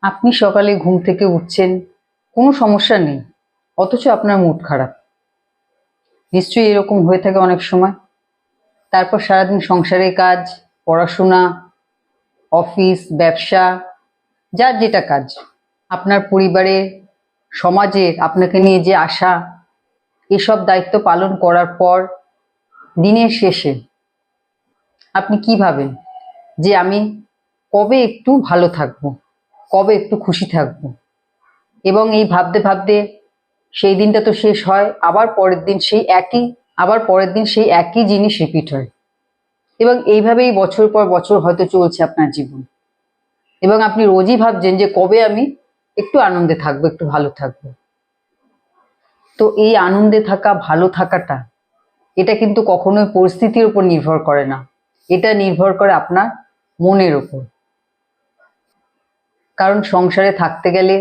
আপনি সকালে ঘুম থেকে উঠছেন, কোনো সমস্যা নেই, অথচ আপনার মুড খারাপ। নিশ্চয়ই এরকম হয়ে থাকে অনেক সময়। তারপর সারাদিন সংসারের কাজ, পড়াশোনা, অফিস, ব্যবসা, যার যেটা কাজ, আপনার পরিবারের, সমাজের আপনাকে নিয়ে যে আশা, এসব দায়িত্ব পালন করার পর দিনের শেষে আপনি কি ভাবেন যে আমি কবে একটু ভালো থাকবো, কবে একটু খুশি থাকবো। এবং এই ভাবতে ভাবতে সেই দিনটা তো শেষ হয়, আবার পরের দিন সেই একই জিনিস রিপিট হয়। এবং এইভাবেই বছর পর বছর হয়তো চলছে আপনার জীবন। এবং আপনি রোজই ভাবছেন যে কবে আমি একটু আনন্দে থাকবো, একটু ভালো থাকবো। তো এই আনন্দে থাকা, ভালো থাকাটা, এটা কিন্তু কখনোই পরিস্থিতির উপর নির্ভর করে না, এটা নির্ভর করে আপনার মনের ওপর। কারণ সংসারে থাকতে গেলে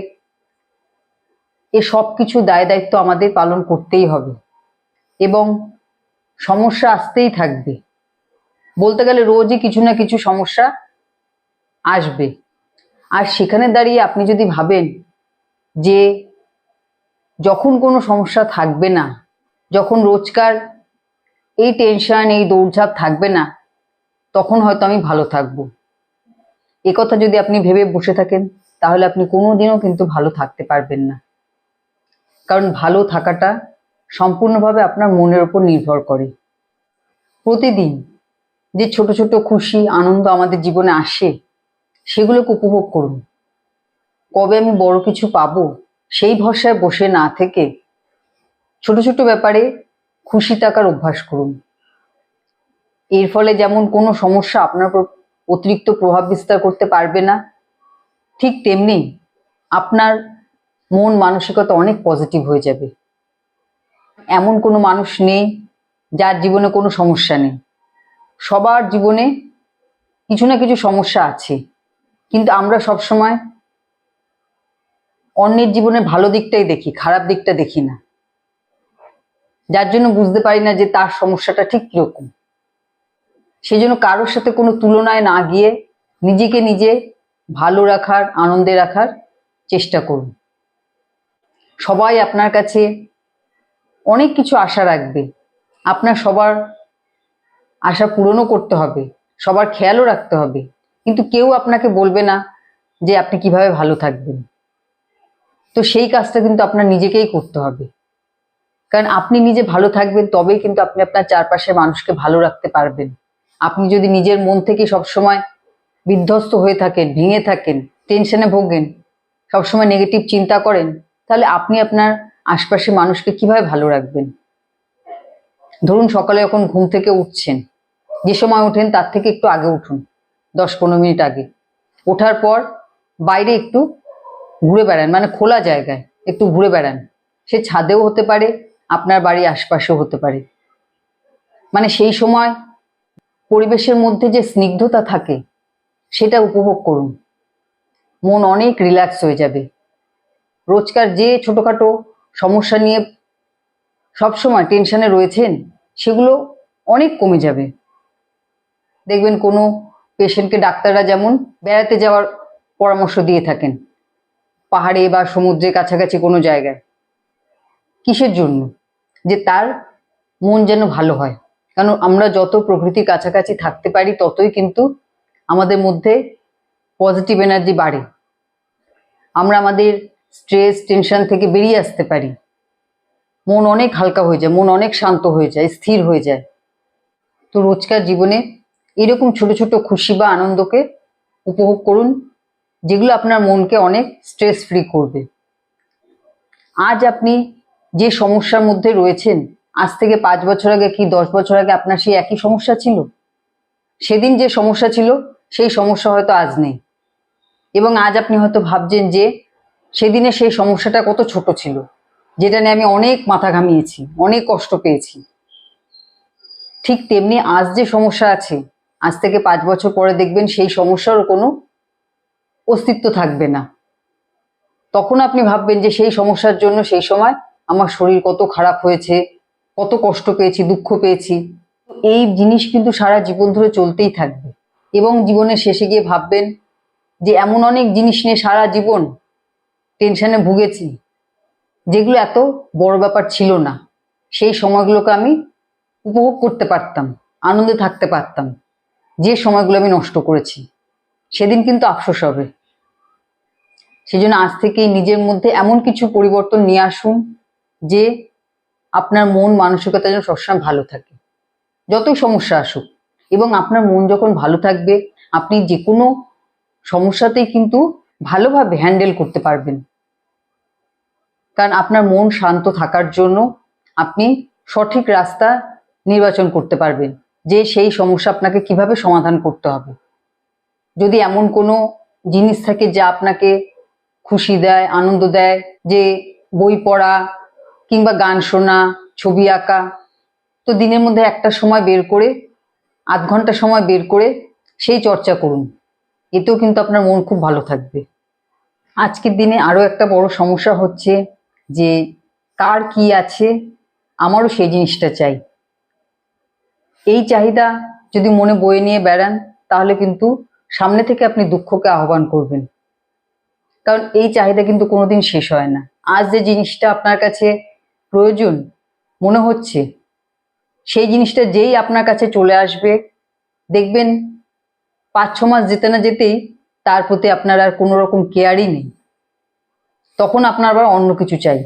এ সব কিছু দায় দায়িত্ব আমাদের পালন করতেই হবে এবং সমস্যা আসতেই থাকবে। বলতে গেলে রোজই কিছু না কিছু সমস্যা আসবে। আর সেখানে দাঁড়িয়ে আপনি যদি ভাবেন যে যখন কোনো সমস্যা থাকবে না, যখন রোজকার এই টেনশন, এই দৌড়ঝাঁপ থাকবে না, তখন হয়তো আমি ভালো থাকবো, এ কথা যদি আপনি ভেবে বসে থাকেন, তাহলে আপনি কোনোদিনও কিন্তু ভালো থাকতে পারবেন না। কারণ ভালো থাকাটা সম্পূর্ণভাবে আপনার মনের উপর নির্ভর করে। প্রতিদিন যে ছোট ছোট খুশি, আনন্দ আমাদের জীবনে আসে, সেগুলোকে উপভোগ করুন। কবে আমি বড় কিছু পাবো সেই ভরসায় বসে না থেকে ছোট ছোট ব্যাপারে খুশি থাকার অভ্যাস করুন। এর ফলে যেমন কোনো সমস্যা আপনার উপর অতিরিক্ত প্রভাব বিস্তার করতে পারবে না, ঠিক তেমনি আপনার মন মানসিকতা অনেক পজিটিভ হয়ে যাবে। এমন কোনো মানুষ নেই যার জীবনে কোনো সমস্যা নেই। সবার জীবনে কিছু না কিছু সমস্যা আছে, কিন্তু আমরা সবসময় অন্যের জীবনে ভালো দিকটাই দেখি, খারাপ দিকটা দেখি না। যার জন্য বুঝতে পারি না যে তার সমস্যাটা ঠিক কিরকম। সেই জন্য কারোর সাথে কোনো তুলনায় না গিয়ে নিজেকে নিজে ভালো রাখার, আনন্দে রাখার চেষ্টা করুন। সবাই আপনার কাছে অনেক কিছু আশা রাখবে, আপনার সবার আশা পূরণও করতে হবে, সবার খেয়ালও রাখতে হবে, কিন্তু কেউ আপনাকে বলবে না যে আপনি কিভাবে ভালো থাকবেন। তো সেই কাজটা কিন্তু আপনার নিজেকেই করতে হবে। কারণ আপনি নিজে ভালো থাকবেন, তবেই কিন্তু আপনি আপনার চারপাশের মানুষকে ভালো রাখতে পারবেন। আপনি যদি নিজের মন থেকে সবসময় বিধ্বস্ত হয়ে থাকেন, ভেঙে থাকেন, টেনশনে ভোগেন, সবসময় নেগেটিভ চিন্তা করেন, তাহলে আপনি আপনার আশপাশের মানুষকে কিভাবে ভালো রাখবেন। ধরুন সকালে যখন ঘুম থেকে উঠছেন, যে সময় ওঠেন তার থেকে একটু আগে উঠুন, 10-15 মিনিট আগে। ওঠার পর বাইরে একটু ঘুরে বেড়ান, মানে খোলা জায়গায় একটু ঘুরে বেড়ান। সে ছাদেও হতে পারে, আপনার বাড়ির আশপাশেও হতে পারে। মানে সেই সময় পরিবেশের মধ্যে যে স্নিগ্ধতা থাকে, সেটা উপভোগ করুন। মন অনেক রিল্যাক্স হয়ে যাবে। রোজকার যে ছোটখাটো সমস্যা নিয়ে সবসময় টেনশনে রয়েছেন, সেগুলো অনেক কমে যাবে। দেখবেন কোনো পেশেন্টকে ডাক্তাররা যেমন বেড়াতে যাওয়ার পরামর্শ দিয়ে থাকেন, পাহাড়ে বা সমুদ্রের কাছাকাছি কোনো জায়গায়। কিসের জন্য? যে তার মন যেন ভালো হয়। কারণ আমরা যত প্রকৃতির কাছাকাছি থাকতে পারি, ততই কিন্তু আমাদের মধ্যে পজিটিভ এনার্জি বাড়ে। আমরা আমাদের স্ট্রেস, টেনশন থেকে বেরিয়ে আসতে পারি। মন অনেক হালকা হয়ে যায়, মন অনেক শান্ত হয়ে যায়, স্থির হয়ে যায়। তো রোজকার জীবনে এরকম ছোট ছোট খুশি বা আনন্দকে উপভোগ করুন, যেগুলো আপনার মনকে অনেক স্ট্রেস ফ্রি করবে। আজ আপনি যে সমস্যার মধ্যে রয়েছেন, আজ থেকে 5 বছর আগে কি 10 বছর আগে আপনার সেই একই সমস্যা ছিল? সেদিন যে সমস্যা ছিল, সেই সমস্যা হয়তো আজ নেই। এবং আজ আপনি হয়তো ভাবছেন যে সেদিনে সেই সমস্যাটা কত ছোট ছিল, যেটা নিয়ে আমি অনেক মাথা ঘামিয়েছি, অনেক কষ্ট পেয়েছি। ঠিক তেমনি আজ যে সমস্যা আছে, আজ থেকে 5 বছর পরে দেখবেন সেই সমস্যারও কোনো অস্তিত্ব থাকবে না। তখন আপনি ভাববেন যে সেই সমস্যার জন্য সেই সময় আমার শরীর কত খারাপ হয়েছে, কত কষ্ট পেয়েছি, দুঃখ পেয়েছি। এই জিনিস কিন্তু সারা জীবন ধরে চলতেই থাকবে। এবং জীবনের শেষে গিয়ে ভাববেন যে এমন অনেক জিনিস নিয়ে সারা জীবন টেনশনে ভুগেছি, যেগুলো এত বড় ব্যাপার ছিল না। সেই সময়গুলোকে আমি উপভোগ করতে পারতাম, আনন্দে থাকতে পারতাম। যে সময়গুলো আমি নষ্ট করেছি, সেদিন কিন্তু আফসোস হবে। সেজন্য আজ থেকেই নিজের মধ্যে এমন কিছু পরিবর্তন নিয়ে আসুন যে আপনার মন মানসিকতা যেন সবসময় ভালো থাকে, যতই সমস্যা আসুক। এবং আপনার মন যখন ভালো থাকবে, আপনি যে কোনো সমস্যাতেই কিন্তু ভালোভাবে হ্যান্ডেল করতে পারবেন। কারণ আপনার মন শান্ত থাকার জন্য আপনি সঠিক রাস্তা নির্বাচন করতে পারবেন যে সেই সমস্যা আপনাকে কিভাবে সমাধান করতে হবে। যদি এমন কোনো জিনিস থাকে যা আপনাকে খুশি দেয়, আনন্দ দেয়, যে বই পড়া কিংবা গান শোনা, ছবি আঁকা, তো দিনের মধ্যে একটা সময় বের করে, আধ ঘন্টা সময় বের করে সেই চর্চা করুন। এতেও কিন্তু আপনার মন খুব ভালো থাকবে। আজকের দিনে আরো একটা বড় সমস্যা হচ্ছে যে কার কি আছে, আমারও সেই জিনিসটা চাই। এই চাহিদা যদি মনে বয়ে নিয়ে বেড়ান, তাহলে কিন্তু সামনে থেকে আপনি দুঃখকে আহ্বান করবেন। কারণ এই চাহিদা কিন্তু কোনোদিন শেষ হয় না। আজ যে জিনিসটা আপনার কাছে প্রয়োজন মনে হচ্ছে, সেই জিনিসটা যেই আপনার কাছে চলে আসবে, দেখবেন 5-6 মাস যেতে না যেতেই তার প্রতি আপনার আর কোনো রকম কেয়ারই নেই। তখন আপনার আবার অন্য কিছু চাই।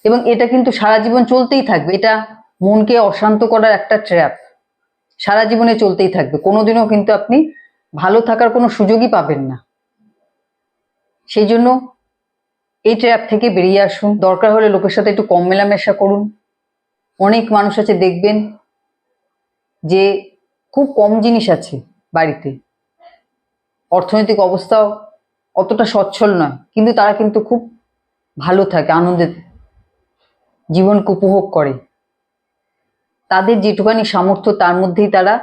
এবং এটা কিন্তু সারা জীবন চলতেই থাকবে। এটা মনকে অশান্ত করার একটা ট্র্যাপ। সারা জীবনে চলতেই থাকবে, কোনোদিনও কিন্তু আপনি ভালো থাকার কোনো সুযোগই পাবেন না। সেই জন্য এই ট্র্যাপ থেকে বেরিয়ে আসুন। দরকার হলে লোকের সাথে একটু কম মেলামেশা করুন। অনেক মানুষ আছে দেখবেন যে খুব কম জিনিস আছে বাড়িতে, অর্থনৈতিক অবস্থাও অতটা সচ্ছল নয়, কিন্তু তারা কিন্তু খুব ভালো থাকে, আনন্দে জীবনকে উপভোগ করে। তাদের যেটুকানি সামর্থ্য তার মধ্যেই তারা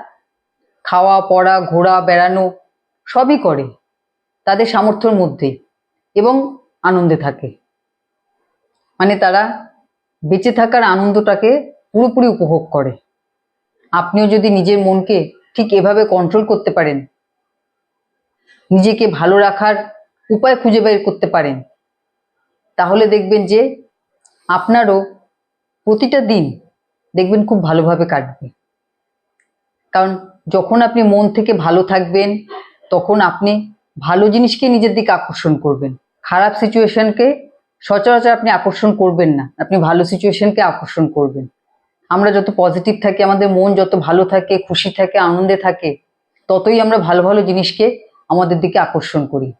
খাওয়া, পড়া, ঘোরা, বেড়ানো সবই করে তাদের সামর্থ্যের মধ্যেই, এবং আনন্দে থাকে। মানে তারা বেঁচে থাকার আনন্দটাকে পুরোপুরি উপভোগ করে। আপনিও যদি নিজের মনকে ঠিক এভাবে কন্ট্রোল করতে পারেন, নিজেকে ভালো রাখার উপায় খুঁজে বের করতে পারেন, তাহলে দেখবেন যে আপনারও প্রতিটা দিন দেখবেন খুব ভালোভাবে কাটবে। কারণ যখন আপনি মন থেকে ভালো থাকবেন, তখন আপনি ভালো জিনিসকে নিজের দিকে আকর্ষণ করবেন। খারাপ সিচুয়েশনকে সচরাচর আপনি আকর্ষণ করবেন না, আপনি ভালো সিচুয়েশনকে আকর্ষণ করবেন। আমরা যত পজিটিভ থাকি, আমাদের মন যত ভালো থাকে, খুশি থাকে, আনন্দে থাকে, ততই আমরা ভালো ভালো জিনিসকে আমাদের দিকে আকর্ষণ করি।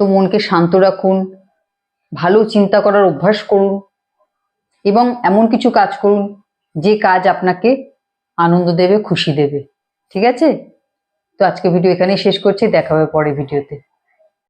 তো মনকে শান্ত রাখুন, ভালো চিন্তা করার অভ্যাস করুন, এবং এমন কিছু কাজ করুন যে কাজ আপনাকে আনন্দ দেবে, খুশি দেবে। ঠিক আছে? তো আজকে ভিডিও এখানেই শেষ করছি, দেখা হবে পরের ভিডিওতে।